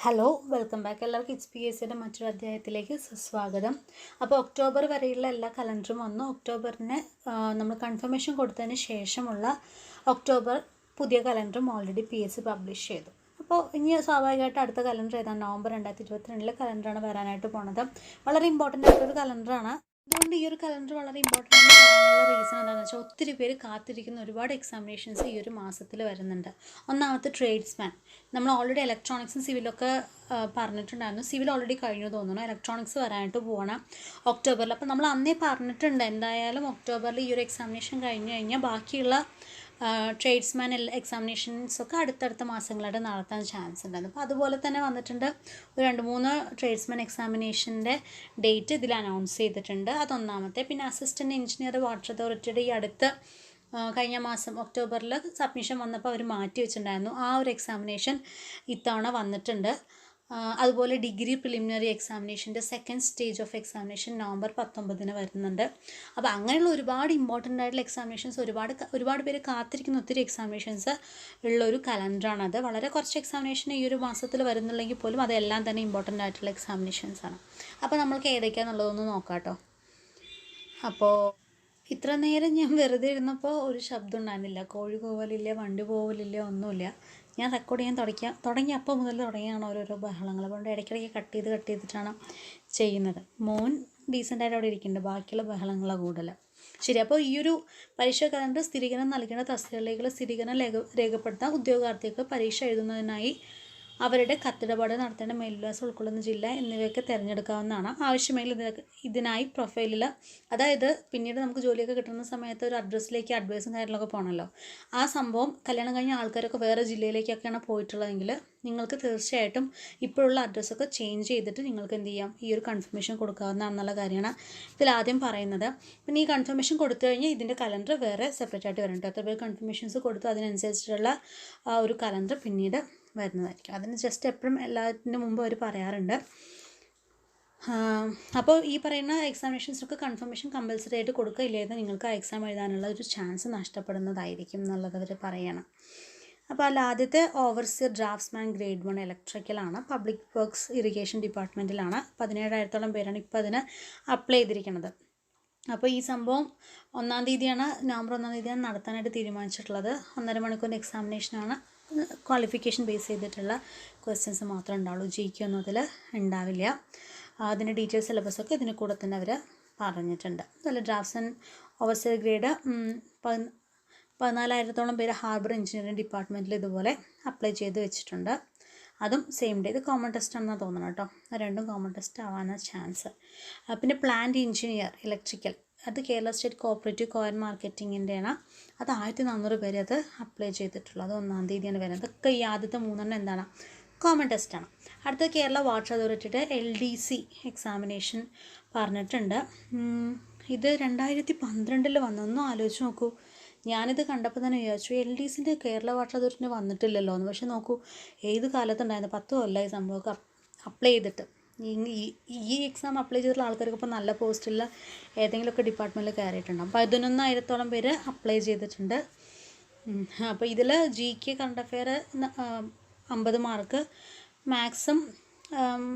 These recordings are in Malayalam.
Hello welcome back. എല്ലാവർക്കും HPSCയുടെ മറ്റൊരു അധ്യായത്തിലേക്ക് സ്വാഗതം. അപ്പോൾ ഒക്ടോബർ വരെയുള്ള എല്ലാ കലണ്ടറും വന്നു. ഒക്ടോബറിന് നമ്മൾ കൺഫർമേഷൻ കൊടുത്തതിന് ശേഷമുള്ള ഒക്ടോബർ പുതിയ കലണ്ടറും ഓൾറെഡി PSC പബ്ലിഷ് ചെയ്തു. അപ്പോൾ ഇനി സ്വാഭാവികമായിട്ട് അടുത്ത കലണ്ടർ ഏതാണ്? നവംബർ 2022 കലണ്ടറാണ് വരാനായിട്ട് പോണത്. വളരെ ഇമ്പോർട്ടൻ്റ് ആയിട്ടൊരു കലണ്ടറാണ്. അതുകൊണ്ട് ഈ ഒരു കലണ്ടർ വളരെ ഇമ്പോർട്ടൻ്റ് ആണെന്ന് പറയാനുള്ള റീസൺ എന്താണെന്ന് വെച്ചാൽ ഒത്തിരി പേര് കാത്തിരിക്കുന്ന ഒരുപാട് എക്സാമിനേഷൻസ് ഈ ഒരു മാസത്തിൽ വരുന്നുണ്ട്. ഒന്നാമത്തെ ട്രേഡ്സ്മാൻ. നമ്മൾ ഓൾറെഡി ഇലക്ട്രോണിക്സും സിവിലൊക്കെ പറഞ്ഞിട്ടുണ്ടായിരുന്നു. സിവിൽ ഓൾറെഡി കഴിഞ്ഞു തോന്നുന്നു. ഇലക്ട്രോണിക്സ് വരാനായിട്ട് പോകണം ഒക്ടോബറിൽ. അപ്പോൾ നമ്മൾ അന്നേ പറഞ്ഞിട്ടുണ്ട് എന്തായാലും ഒക്ടോബറിൽ ഈ ഒരു എക്സാമിനേഷൻ കഴിഞ്ഞ് കഴിഞ്ഞാൽ ബാക്കിയുള്ള ട്രേഡ്സ്മാൻ എക്സാമിനേഷൻസൊക്കെ അടുത്തടുത്ത മാസങ്ങളായിട്ട് നടത്താൻ ചാൻസ് ഉണ്ടായിരുന്നു. അപ്പോൾ അതുപോലെ തന്നെ വന്നിട്ടുണ്ട്. ഒരു 2-3 ട്രേഡ്സ്മാൻ എക്സാമിനേഷൻ്റെ ഡേറ്റ് ഇതിൽ അനൗൺസ് ചെയ്തിട്ടുണ്ട്. അതൊന്നാമത്തെ. പിന്നെ അസിസ്റ്റൻറ്റ് എഞ്ചിനീയർ വാട്ടർ അതോറിറ്റിയുടെ ഈ അടുത്ത് കഴിഞ്ഞ മാസം ഒക്ടോബറിൽ സബ്മിഷൻ വന്നപ്പോൾ അവർ മാറ്റി വെച്ചിട്ടുണ്ടായിരുന്നു. ആ ഒരു എക്സാമിനേഷൻ ഇത്തവണ വന്നിട്ടുണ്ട്. അതുപോലെ ഡിഗ്രി പ്രിലിമിനറി എക്സാമിനേഷൻ്റെ second stage of examination November 19 വരുന്നുണ്ട്. അപ്പോൾ അങ്ങനെയുള്ള ഒരുപാട് ഇമ്പോർട്ടൻ്റ് ആയിട്ടുള്ള എക്സാമിനേഷൻസ് ഒരുപാട് പേര് കാത്തിരിക്കുന്ന ഒത്തിരി എക്സാമിനേഷൻസ് ഉള്ളൊരു കലണ്ടറാണത്. വളരെ കുറച്ച് എക്സാമിനേഷൻ ഈ ഒരു മാസത്തിൽ വരുന്നുണ്ടെങ്കിൽ പോലും അതെല്ലാം തന്നെ ഇമ്പോർട്ടൻ്റ് ആയിട്ടുള്ള എക്സാമിനേഷൻസാണ്. അപ്പോൾ നമ്മൾക്ക് ഏതൊക്കെയാണെന്നുള്ളതൊന്ന് നോക്കാം കേട്ടോ. അപ്പോൾ ഇത്ര നേരം ഞാൻ വെറുതെ ഇരുന്നപ്പോൾ ഒരു ശബ്ദം ഉണ്ടായിരുന്നില്ല. കോഴി പോവലില്ല, വണ്ടി പോവലില്ല, ഒന്നുമില്ല. ഞാൻ റെക്കോർഡ് ചെയ്യാൻ തുടങ്ങി അപ്പോൾ മുതൽ തുടങ്ങിയാണ് ഓരോരോ ബഹളങ്ങൾ. അതുകൊണ്ട് ഇടയ്ക്കിടയ്ക്ക് കട്ട് ചെയ്തിട്ടാണ് ചെയ്യുന്നത്. മോൻ ഡീസൻ്റായിട്ട് അവിടെ ഇരിക്കുന്നുണ്ട്, ബാക്കിയുള്ള ബഹളങ്ങളെ കൂടുതൽ. ശരി, അപ്പോൾ ഈ ഒരു പരീക്ഷാ കലണ്ടർ സ്ഥിരീകരണം നൽകേണ്ട തസ്തികകളിലേക്ക് സ്ഥിരീകരണം രേഖപ്പെടുത്താൻ ഉദ്യോഗാർത്ഥികൾക്ക് പരീക്ഷ എഴുതുന്നതിനായി അവരുടെ കത്തിടപാട് നടത്തേണ്ട മേൽവിലാസം ഉൾക്കൊള്ളുന്ന ജില്ല എന്നിവയൊക്കെ തിരഞ്ഞെടുക്കാവുന്നതാണ്. ആവശ്യമെങ്കിൽ ഇതിനായി പ്രൊഫൈലിൽ, അതായത് പിന്നീട് നമുക്ക് ജോലിയൊക്കെ കിട്ടുന്ന സമയത്ത് ഒരു അഡ്രസ്സിലേക്ക് അഡ്വൈസും കാര്യങ്ങളൊക്കെ പോകണമല്ലോ. ആ സംഭവം കല്യാണം കഴിഞ്ഞ ആൾക്കാരൊക്കെ വേറെ ജില്ലയിലേക്കൊക്കെയാണ് പോയിട്ടുള്ളതെങ്കിൽ നിങ്ങൾക്ക് തീർച്ചയായിട്ടും ഇപ്പോഴുള്ള അഡ്രസ്സൊക്കെ ചേഞ്ച് ചെയ്തിട്ട് നിങ്ങൾക്ക് എന്ത് ചെയ്യാം, ഈ ഒരു കൺഫർമേഷൻ കൊടുക്കാവുന്നതാണെന്നുള്ള കാര്യമാണ് ഇതിലാദ്യം പറയുന്നത്. പിന്നെ ഈ കൺഫർമേഷൻ കൊടുത്തു കഴിഞ്ഞാൽ ഇതിൻ്റെ കലണ്ടർ വേറെ സെപ്പറേറ്റ് ആയിട്ട് വരുന്നുണ്ട്. എത്ര പേര് കൺഫർമേഷൻസ് കൊടുത്തു അതിനനുസരിച്ചിട്ടുള്ള ഒരു കലണ്ടർ പിന്നീട് വരുന്നതായിരിക്കും. അതിന് ജസ്റ്റ് എപ്പോഴും എല്ലാത്തിൻ്റെ മുമ്പ് അവർ പറയാറുണ്ട്. അപ്പോൾ ഈ പറയുന്ന എക്സാമിനേഷൻസൊക്കെ കൺഫർമേഷൻ കമ്പൽസറി ആയിട്ട് കൊടുക്കുക, ഇല്ലാതെ നിങ്ങൾക്ക് ആ എക്സാം എഴുതാനുള്ള ഒരു ചാൻസ് നഷ്ടപ്പെടുന്നതായിരിക്കും എന്നുള്ളത് അവർ പറയണം. അപ്പോൾ അല്ല, ആദ്യത്തെ ഓവർസിയർ ഡ്രാഫ്റ്റ്സ്മാൻ ഗ്രേഡ് 1 ഇലക്ട്രിക്കലാണ്. പബ്ലിക് വർക്ക്സ് ഇറിഗേഷൻ ഡിപ്പാർട്ട്മെൻറ്റിലാണ്. 17,000-ഓളം പേരാണ് ഇപ്പോൾ അതിന് അപ്ലൈ ചെയ്തിരിക്കുന്നത്. അപ്പോൾ ഈ സംഭവം നവംബർ 1 തീയതിയാണ് നടത്താനായിട്ട് തീരുമാനിച്ചിട്ടുള്ളത്. 1.5 മണിക്കൂറിൻ്റെ എക്സാമിനേഷനാണ്. ക്വാളിഫിക്കേഷൻ ബേസ് ചെയ്തിട്ടുള്ള ക്വസ്റ്റ്യൻസ് മാത്രമേ ഉണ്ടാവുള്ളൂ. GK ഒന്നും അതിൽ ഉണ്ടാവില്ല. അതിൻ്റെ ഡീറ്റെയിൽസ് സിലബസൊക്കെ ഇതിന് കൂടെ തന്നെ അവർ പറഞ്ഞിട്ടുണ്ട്. അതുപോലെ ഡ്രാഫ്റ്റ്സ്മാൻ ഓവർസിയർ ഗ്രേഡ് 14,000-ഓളം പേര് ഹാർബർ എഞ്ചിനീയറിംഗ് ഡിപ്പാർട്ട്മെൻറ്റിൽ ഇതുപോലെ അപ്ലൈ ചെയ്ത് വെച്ചിട്ടുണ്ട്. അതും സെയിം ഡേ. ഇത് കോമൺ ടെസ്റ്റ് ആണെന്നാണ് തോന്നുന്നത് കേട്ടോ. രണ്ടും കോമൺ ടെസ്റ്റ് ആവാനാണ് ചാൻസ്. പിന്നെ പ്ലാന്റ് എഞ്ചിനീയർ ഇലക്ട്രിക്കൽ, അത് കേരള സ്റ്റേറ്റ് കോഓപ്പറേറ്റീവ് കോയർ മാർക്കറ്റിങ്ങിൻ്റെയാണ്. അത് 1,400 പേര് അത് അപ്ലൈ ചെയ്തിട്ടുള്ളൂ. അത് 1 തീയതിയാണ് വരുന്നത്. ഇതൊക്കെ ഈ ആദ്യത്തെ 3 എന്താണ്, കോമൺ ടെസ്റ്റാണ്. അടുത്ത കേരള വാട്ടർ അതോറിറ്റിയുടെ LDC എക്സാമിനേഷൻ പറഞ്ഞിട്ടുണ്ട്. ഇത് 2012 വന്നൊന്നും ആലോചിച്ച് നോക്കൂ. ഞാനിത് കണ്ടപ്പോൾ തന്നെ വിചാരിച്ചു LDCൻ്റെ കേരള വാട്ടർ അതോറിറ്റിന് വന്നിട്ടില്ലല്ലോ എന്ന്. പക്ഷേ നോക്കൂ, ഏത് കാലത്തുണ്ടായിരുന്നു, 10 കൊല്ലമായി സംഭവമൊക്കെ അപ്ലൈ ചെയ്തിട്ട്. ഈ എക്സാം അപ്ലൈ ചെയ്തിട്ടുള്ള ആൾക്കാർക്ക് ഇപ്പോൾ നല്ല പോസ്റ്റിൽ ഏതെങ്കിലുമൊക്കെ ഡിപ്പാർട്ട്മെൻറ്റിൽ കയറിയിട്ടുണ്ടാകും. 11,000-ഓളം പേര് അപ്ലൈ ചെയ്തിട്ടുണ്ട്. അപ്പോൾ ഇതിൽ GK കറണ്ട് അഫെയർ 50 മാർക്ക്, മാത്സും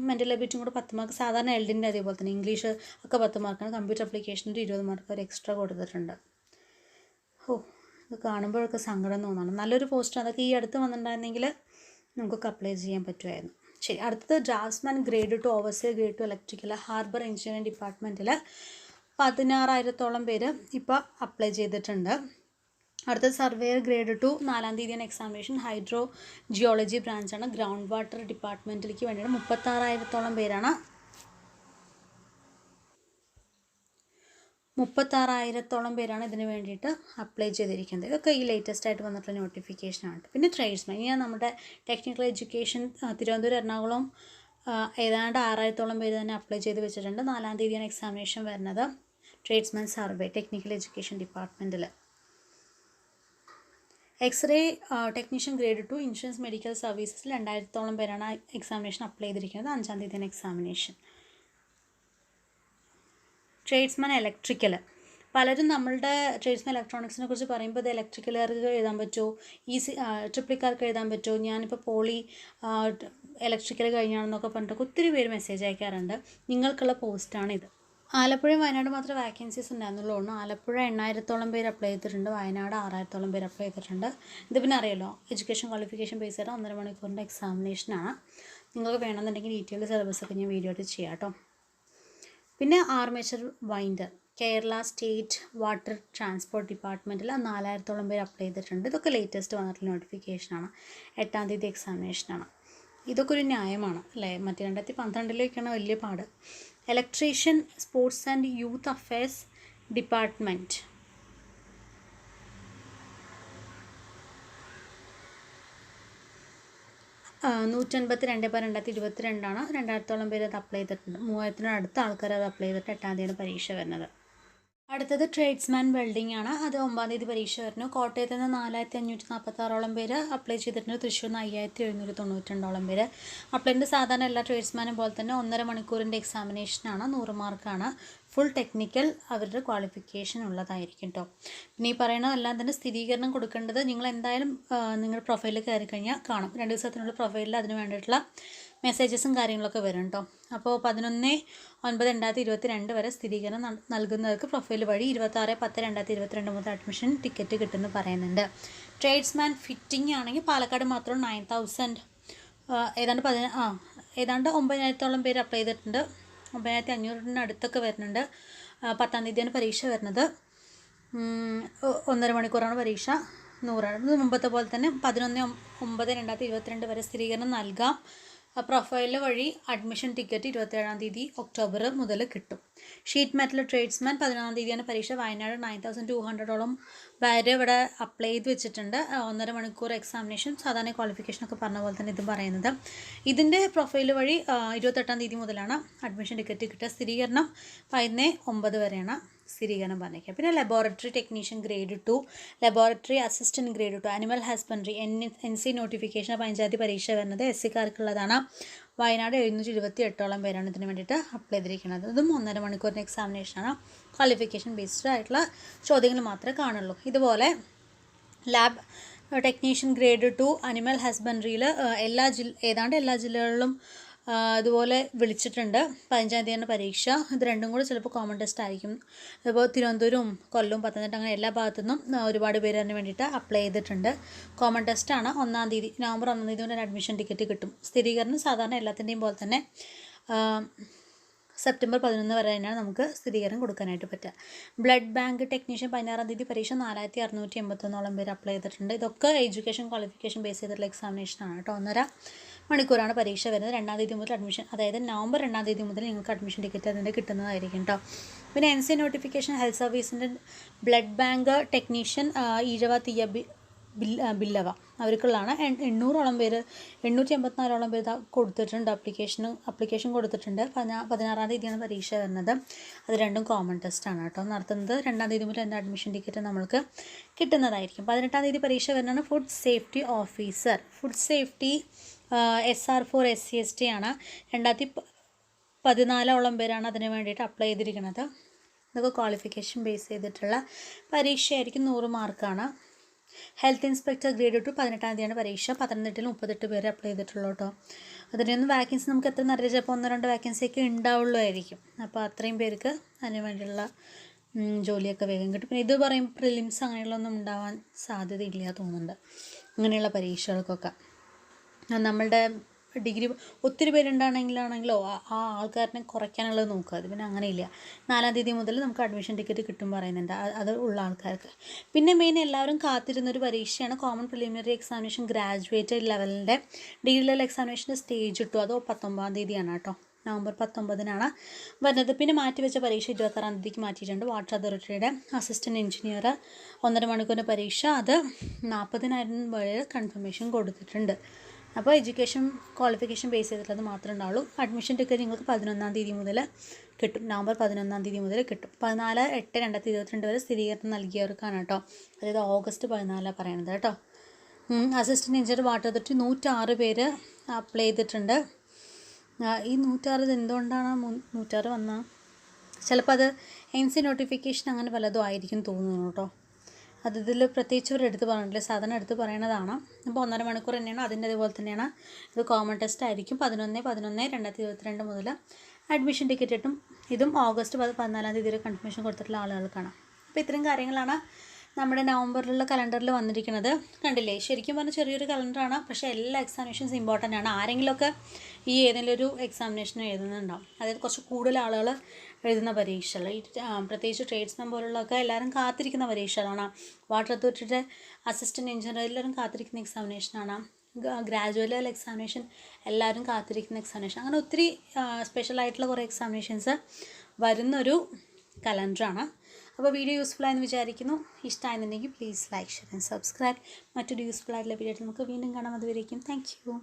മെൻ്റൽ എബിലിറ്റിയും കൂടെ 10 മാർക്ക്. സാധാരണ LDൻ്റെ അതേപോലെ തന്നെ ഇംഗ്ലീഷ് ഒക്കെ 10 മാർക്കാണ്. കമ്പ്യൂട്ടർ അപ്ലിക്കേഷൻ്റെ 20 മാർക്ക് അവർ എക്സ്ട്രാ കൊടുത്തിട്ടുണ്ട്. ഇത് കാണുമ്പോഴൊക്കെ സങ്കടം തോന്നാണ്. നല്ലൊരു പോസ്റ്റ്, അതൊക്കെ ഈ അടുത്ത് വന്നിട്ടുണ്ടായിരുന്നെങ്കിൽ നമുക്കൊക്കെ അപ്ലൈ ചെയ്യാൻ പറ്റുമായിരുന്നു. ശരി, അടുത്തത് draftsman grade 2 overseer grade 2 electrical harbour engineering ഡിപ്പാർട്ട്മെൻറ്റിൽ 16,000-ഓളം പേര് ഇപ്പോൾ അപ്ലൈ ചെയ്തിട്ടുണ്ട്. അടുത്തത് സർവേയർ ഗ്രേഡ് 2 4 തീയതിയാണ് എക്സാമിനേഷൻ. ഹൈഡ്രോ ജിയോളജി ബ്രാഞ്ചാണ്. ഗ്രൗണ്ട് വാട്ടർ ഡിപ്പാർട്ട്മെൻറ്റിലേക്ക് വേണ്ടിയിട്ട് 36,000-ഓളം പേരാണ് 36,000-ഓളം പേരാണ് ഇതിന് വേണ്ടിയിട്ട് അപ്ലൈ ചെയ്തിരിക്കുന്നത്. ഇതൊക്കെ ഈ ലേറ്റസ്റ്റ് ആയിട്ട് വന്നിട്ടുള്ള നോട്ടിഫിക്കേഷനാണ്. പിന്നെ ട്രേഡ്സ്മാൻ, ഇനി നമ്മുടെ ടെക്നിക്കൽ എഡ്യൂക്കേഷൻ തിരുവനന്തപുരം എറണാകുളം ഏതാണ്ട് 6,000-ഓളം പേര് തന്നെ അപ്ലൈ ചെയ്ത് വെച്ചിട്ടുണ്ട്. 4 തീയതിയാണ് എക്സാമിനേഷൻ വരുന്നത്. ട്രേഡ്സ്മാൻ സർവേ ടെക്നിക്കൽ എഡ്യൂക്കേഷൻ ഡിപ്പാർട്ട്മെൻറ്റിൽ. X ray technician grade 2 insurance medical സർവീസസിൽ 2,000-ഓളം പേരാണ് എക്സാമിനേഷൻ അപ്ലൈ ചെയ്തിരിക്കുന്നത്. 5 തീയതിയാണ് എക്സാമിനേഷൻ. ട്രേഡ്സ്മാൻ ഇലക്ട്രിക്കൽ, പലരും നമ്മളുടെ ട്രേഡ്സ്മാൻ ഇലക്ട്രോണിക്സിനെ കുറിച്ച് പറയുമ്പോൾ ഇത് ഇലക്ട്രിക്കലുകാർക്ക് എഴുതാൻ പറ്റുമോ, ട്രിപ്പിൾക്കാർക്ക് എഴുതാൻ പറ്റുമോ, ഞാനിപ്പോൾ പോളി ഇലക്ട്രിക്കൽ കഴിഞ്ഞാണെന്നൊക്കെ പറഞ്ഞിട്ട് ഒത്തിരി പേര് മെസ്സേജ് അയക്കാറുണ്ട്. നിങ്ങൾക്കുള്ള പോസ്റ്റാണിത്. ആലപ്പുഴയും വയനാട് മാത്രമേ വാക്കൻസീസ് ഉണ്ടായിരുന്നുള്ളൂ. ആലപ്പുഴ 8000-ഓളം പേര് അപ്ലൈ ചെയ്തിട്ടുണ്ട്, വയനാട് 6000-ഓളം പേര് അപ്ലൈ ചെയ്തിട്ടുണ്ട്. ഇത് പിന്നെ അറിയാലോ, എഡ്യൂക്കേഷൻ ക്വാളിഫിക്കേഷൻ ബേസ് ചെയ്ത 1.5 മണിക്കൂറിൻ്റെ എക്സാമിനേഷനാണ്. നിങ്ങൾക്ക് വേണമെന്നുണ്ടെങ്കിൽ ഡീറ്റെയിൽഡ് സിലബസൊക്കെ ഞാൻ വീഡിയോ ആയിട്ട് ചെയ്യാം കേട്ടോ. പിന്നെ armature winder Kerala state water transport ഡിപ്പാർട്ട്മെൻറ്റിൽ 4000-ഓളം പേര് അപ്ലൈ ചെയ്തിട്ടുണ്ട്. ഇതൊക്കെ ലേറ്റസ്റ്റ് വന്നിട്ടുള്ള നോട്ടിഫിക്കേഷനാണ്. 8-ാം തീയതി എക്സാമിനേഷനാണ്. ഇതൊക്കെ ഒരു ന്യായമാണ് അല്ലേ? മറ്റേ 2012-ലേക്കാണ് വലിയ പാട്. Electrician sports and youth affairs department 152/2022 2000-ഓളം പേര് അത് അപ്ലൈ ചെയ്തിട്ടുണ്ട്. 3000-ന് അടുത്ത ആൾക്കാർ അത് അപ്ലൈ ചെയ്തിട്ട് 8-ാം തീയതിയാണ് പരീക്ഷ വരുന്നത്. അടുത്തത് ട്രേഡ്സ്മാൻ വെൽഡിംഗ് ആണ്. അത് 9-ാം തീയതി പരീക്ഷ വരുന്നു. കോട്ടയത്ത് നിന്ന് 4546-ഓളം പേര് അപ്ലൈ ചെയ്തിട്ടുണ്ട്. തൃശ്ശൂർ നിന്ന് 5792-ഓളം പേര് അപ്ലൈ ചെയ്തിട്ട്. സാധാരണ എല്ലാ ട്രേഡ്സ്മാനും പോലെ തന്നെ 1.5 മണിക്കൂറിൻ്റെ എക്സാമിനേഷനാണ്. 100 മാർക്കാണ്. ഫുൾ ടെക്നിക്കൽ അവരുടെ ക്വാളിഫിക്കേഷൻ ഉള്ളതായിരിക്കും കേട്ടോ. പിന്നെ ഈ പറയുന്നതെല്ലാം തന്നെ സ്ഥിരീകരണം കൊടുക്കേണ്ടത് നിങ്ങൾ എന്തായാലും നിങ്ങളുടെ പ്രൊഫൈലിൽ കയറി കഴിഞ്ഞാൽ കാണും. 2 ദിവസത്തിനുള്ള പ്രൊഫൈലിൽ അതിന് വേണ്ടിയിട്ടുള്ള മെസ്സേജസും കാര്യങ്ങളൊക്കെ വരും കേട്ടോ. അപ്പോൾ 11/9/2022 വരെ സ്ഥിരീകരണം നൽകുന്നവർക്ക് പ്രൊഫൈൽ വഴി 26/10/2022 മുതൽ അഡ്മിഷൻ ടിക്കറ്റ് കിട്ടുമെന്ന് പറയുന്നുണ്ട്. ട്രേഡ്സ്മാൻ ഫിറ്റിംഗ് ആണെങ്കിൽ പാലക്കാട് മാത്രം 9000 ഏതാണ്ട് 9000-ഓളം പേര് അപ്ലൈ ചെയ്തിട്ടുണ്ട്. 9500-ന് അടുത്തൊക്കെ വരുന്നുണ്ട്. 10-ാം തീയതിയാണ് പരീക്ഷ വരുന്നത്. 1.5 മണിക്കൂറാണ് പരീക്ഷ. 100 ഇത് മുമ്പത്തെ പോലെ തന്നെ 11/9/2022 വരെ സ്ഥിരീകരണം നൽകാം. പ്രൊഫൈൽ വഴി അഡ്മിഷൻ ടിക്കറ്റ് 27-ാം തീയതി ഒക്ടോബർ മുതൽ കിട്ടും. ഷീറ്റ് മെറ്റൽ ട്രേഡ്സ്മാൻ 11-ാം തീയതിയാണ് പരീക്ഷ. വയനാട് 9200-ഓളം പേര് ഇവിടെ അപ്ലൈ ചെയ്ത് വെച്ചിട്ടുണ്ട്. 1.5 മണിക്കൂർ എക്സാമിനേഷൻ. സാധാരണ ക്വാളിഫിക്കേഷനൊക്കെ പറഞ്ഞ പോലെ തന്നെ ഇതും പറയുന്നത്. ഇതിൻ്റെ പ്രൊഫൈൽ വഴി 28-ാം തീയതി മുതലാണ് അഡ്മിഷൻ ടിക്കറ്റ് കിട്ടുക. സ്ഥിരീകരണം 9 വരെയാണ് സ്ഥിരീകരണം പറഞ്ഞേക്കുക. പിന്നെ laboratory technician grade 2, laboratory assistant grade 2, animal husbandry NC notification 15-ാം തീയതി പരീക്ഷ വരുന്നത്. SC-ക്കാർക്കുള്ളതാണ്. വയനാട് 728-ഓളം പേരാണ് ഇതിന് വേണ്ടിയിട്ട് അപ്ലൈ ചെയ്തിരിക്കുന്നത്. ഇതും 1.5 മണിക്കൂറിൻ്റെ എക്സാമിനേഷനാണ്. ക്വാളിഫിക്കേഷൻ ബേസ്ഡ് ആയിട്ടുള്ള ചോദ്യങ്ങൾ മാത്രമേ കാണുള്ളൂ. ഇതുപോലെ ലാബ് ടെക്നീഷ്യൻ ഗ്രേഡ് 2 അനിമൽ ഹസ്ബൻഡറിയിൽ ഏതാണ്ട് എല്ലാ ജില്ലകളിലും അതുപോലെ വിളിച്ചിട്ടുണ്ട്. 15-ാം തീയതിയാണ് പരീക്ഷ. ഇത് രണ്ടും കൂടി ചിലപ്പോൾ കോമൺ ടെസ്റ്റ് ആയിരിക്കും. ഇപ്പോൾ തിരുവനന്തപുരവും കൊല്ലവും പത്തനംതിട്ട അങ്ങനെ എല്ലാ ഭാഗത്തു നിന്നും ഒരുപാട് പേര് അതിന് വേണ്ടിയിട്ട് അപ്ലൈ ചെയ്തിട്ടുണ്ട്. കോമൺ ടെസ്റ്റാണ്. 1-ാം തീയതി നവംബർ 1-ാം തീയതി മുതൽ അഡ്മിഷൻ ടിക്കറ്റ് കിട്ടും. സ്ഥിരീകരണം സാധാരണ എല്ലാത്തിൻ്റെയും പോലെ തന്നെ സെപ്റ്റംബർ 11 വരെ തന്നെയാണ് നമുക്ക് സ്ഥിരീകരണം കൊടുക്കാനായിട്ട് പറ്റുക. ബ്ലഡ് ബാങ്ക് ടെക്നീഷ്യൻ 16-ാം തീയതി പരീക്ഷ. 4681-ഓളം പേര് അപ്ലൈ ചെയ്തിട്ടുണ്ട്. ഇതൊക്കെ എഡ്യൂക്കേഷൻ ക്വാളിഫിക്കേഷൻ ബേസ് ചെയ്തിട്ടുള്ള എക്സാമിനേഷനാണ് കേട്ടോ. 1.5 മണിക്കൂറാണ് പരീക്ഷ വരുന്നത്. 2-ാം തീയതി മുതൽ അഡ്മിഷൻ, അതായത് നവംബർ 2-ാം തീയതി മുതൽ നിങ്ങൾക്ക് അഡ്മിഷൻ ടിക്കറ്റ് അതിൻ്റെ കിട്ടുന്നതായിരിക്കും കേട്ടോ. പിന്നെ NC നോട്ടിഫിക്കേഷൻ ഹെൽത്ത് സർവീസിൻ്റെ blood bank technician Ezhava Thiyya Billava അവർക്കുള്ളതാണ്. 800-ഓളം പേര് 884-ഓളം പേര് കൊടുത്തിട്ടുണ്ട്. അപ്ലിക്കേഷൻ കൊടുത്തിട്ടുണ്ട്. 16-ാം തീയതിയാണ് പരീക്ഷ വരുന്നത്. അത് രണ്ടും കോമൺ ടെസ്റ്റാണ് കേട്ടോ നടത്തുന്നത്. 2-ാം തീയതി മുതൽ എൻ്റെ അഡ്മിഷൻ ടിക്കറ്റ് നമ്മൾക്ക് കിട്ടുന്നതായിരിക്കും. 18-ാം തീയതി പരീക്ഷ വരുന്നതാണ് food safety officer. Food safety SR4 SC/ST ആണ്. 2014-ഓളം പേരാണ് അതിന് വേണ്ടിയിട്ട് അപ്ലൈ ചെയ്തിരിക്കുന്നത്. ഇതൊക്കെ ക്വാളിഫിക്കേഷൻ ബേസ് ചെയ്തിട്ടുള്ള പരീക്ഷയായിരിക്കും. 100 മാർക്കാണ്. ഹെൽത്ത് ഇൻസ്പെക്ടർ ഗ്രേഡ് 2 18-ാം തീയതിയാണ് പരീക്ഷ. 18-ൽ 38 പേര് അപ്ലൈ ചെയ്തിട്ടുള്ളൂ കേട്ടോ. അതിനൊന്നും വാക്കൻസി നമുക്ക് എത്ര നിറയെ ചിലപ്പോൾ 1-2 വാക്കൻസിയൊക്കെ ഉണ്ടാവുള്ളൂ ആയിരിക്കും. അപ്പോൾ അത്രയും പേർക്ക് അതിന് വേണ്ടിയുള്ള ജോലിയൊക്കെ വേഗം കിട്ടും. പിന്നെ ഇത് പറയും പ്രിലിംസ് അങ്ങനെയുള്ളതൊന്നും ഉണ്ടാവാൻ സാധ്യതയില്ല തോന്നുന്നുണ്ട് അങ്ങനെയുള്ള പരീക്ഷകൾക്കൊക്കെ. നമ്മളുടെ ഡിഗ്രി ഒത്തിരി പേരുണ്ടാണെങ്കിലാണെങ്കിലോ ആ ആൾക്കാരനെ കുറയ്ക്കാനുള്ളത് നോക്കുക. അത് പിന്നെ അങ്ങനെയില്ല. 4-ാം തീയതി മുതൽ നമുക്ക് അഡ്മിഷൻ ടിക്കറ്റ് കിട്ടും പറയുന്നുണ്ട് അത് ഉള്ള ആൾക്കാർക്ക്. പിന്നെ മെയിൻ എല്ലാവരും കാത്തിരുന്നൊരു പരീക്ഷയാണ് കോമൺ പ്രിലിമിനറി എക്സാമിനേഷൻ ഗ്രാജുവേറ്റ് ലെവലിൻ്റെ ഡിഗ്രി ലെവൽ എക്സാമിനേഷൻ്റെ സ്റ്റേജ് ഇട്ടു. അതോ 19-ാം തീയതിയാണ് കേട്ടോ. നവംബർ 19-നാണ് വരുന്നത്. പിന്നെ മാറ്റിവെച്ച പരീക്ഷ 26-ാം തീയതിക്ക് മാറ്റിയിട്ടുണ്ട്. വാട്ടർ അതോറിറ്റിയുടെ അസിസ്റ്റൻറ്റ് എഞ്ചിനീയർ 1.5 മണിക്കൂറിൻ്റെ പരീക്ഷ. അത് 40,000 വരെ കൺഫർമേഷൻ കൊടുത്തിട്ടുണ്ട്. അപ്പോൾ എഡ്യൂക്കേഷൻ ക്വാളിഫിക്കേഷൻ ബേസ് ചെയ്തിട്ടുള്ളത് മാത്രമേ ഉണ്ടാവുള്ളൂ. അഡ്മിഷൻ ടിക്കറ്റ് നിങ്ങൾക്ക് 11-ാം തീയതി മുതൽ കിട്ടും. നവംബർ 11-ാം തീയതി മുതൽ കിട്ടും. 14/8/2022 വരെ സ്ഥിരീകരണം നൽകിയവർക്കാണ് കേട്ടോ. അതായത് ഓഗസ്റ്റ് 14 പറയുന്നത് കേട്ടോ. അസിസ്റ്റൻറ്റ് എഞ്ചിനീയർ വാട്ടർ അതോറിറ്റി 106 പേര് അപ്ലൈ ചെയ്തിട്ടുണ്ട്. ഈ 106 എന്തുകൊണ്ടാണ് 106 വന്നത്? ചിലപ്പോൾ അത് NC നോട്ടിഫിക്കേഷൻ അങ്ങനെ പലതും ആയിരിക്കും തോന്നുന്നു കേട്ടോ. അത് ഇതിൽ പ്രത്യേകിച്ച് ഒരു എടുത്ത് പറഞ്ഞിട്ടില്ല, സാധാരണ എടുത്ത് പറയണതാണ്. അപ്പോൾ 1.5 മണിക്കൂർ തന്നെയാണ്. അതിൻ്റെ അതുപോലെ തന്നെയാണ് ഇത് കോമൺ ടെസ്റ്റ് ആയിരിക്കും. 11/11/2022 മുതൽ അഡ്മിഷൻ ടിക്കറ്റ് കിട്ടും. ഇതും ഓഗസ്റ്റ് 14 തീയതി കൺഫർമേഷൻ കൊടുത്തിട്ടുള്ള ആളുകൾക്കാണ്. അപ്പോൾ ഇത്രയും കാര്യങ്ങളാണ് നമ്മുടെ നവംബറിലുള്ള കലണ്ടറിൽ വന്നിരിക്കുന്നത്. കണ്ടില്ലേ, ശരിക്കും പറഞ്ഞാൽ ചെറിയൊരു കലണ്ടറാണ്, പക്ഷേ എല്ലാ എക്സാമിനേഷൻസ് ഇമ്പോർട്ടൻ്റ് ആണ്. ആരെങ്കിലുമൊക്കെ ഈ ഏതെങ്കിലും ഒരു എക്സാമിനേഷൻ എഴുതുന്നുണ്ടാവും, അതായത് കുറച്ച് കൂടുതൽ ആളുകൾ എഴുതുന്ന പരീക്ഷകൾ. ഈ പ്രത്യേകിച്ച് ട്രേഡ്സ്മാൻ പോലുള്ളതൊക്കെ എല്ലാവരും കാത്തിരിക്കുന്ന പരീക്ഷകളാണ്. വാട്ടർ അതോറിറ്റിയുടെ അസിസ്റ്റൻറ്റ് എഞ്ചിനീയർ എല്ലാവരും കാത്തിരിക്കുന്ന എക്സാമിനേഷനാണ്. ഗ്രാജുവൽ ലെവൽ എക്സാമിനേഷൻ എല്ലാവരും കാത്തിരിക്കുന്ന എക്സാമിനേഷൻ. അങ്ങനെ ഒത്തിരി സ്പെഷ്യലായിട്ടുള്ള കുറേ എക്സാമിനേഷൻസ് വരുന്നൊരു കലണ്ടറാണ്. അപ്പോൾ വീഡിയോ യൂസ്ഫുൾ ആയെന്ന് വിചാരിക്കുന്നു. ഇഷ്ടമായെന്നുണ്ടെങ്കിൽ please like, share and subscribe. മറ്റൊരു യൂസ്ഫുൾ ആയിട്ടുള്ള വീഡിയോ നമുക്ക് വീണ്ടും കാണാം. അതുവരേക്കും താങ്ക് യു.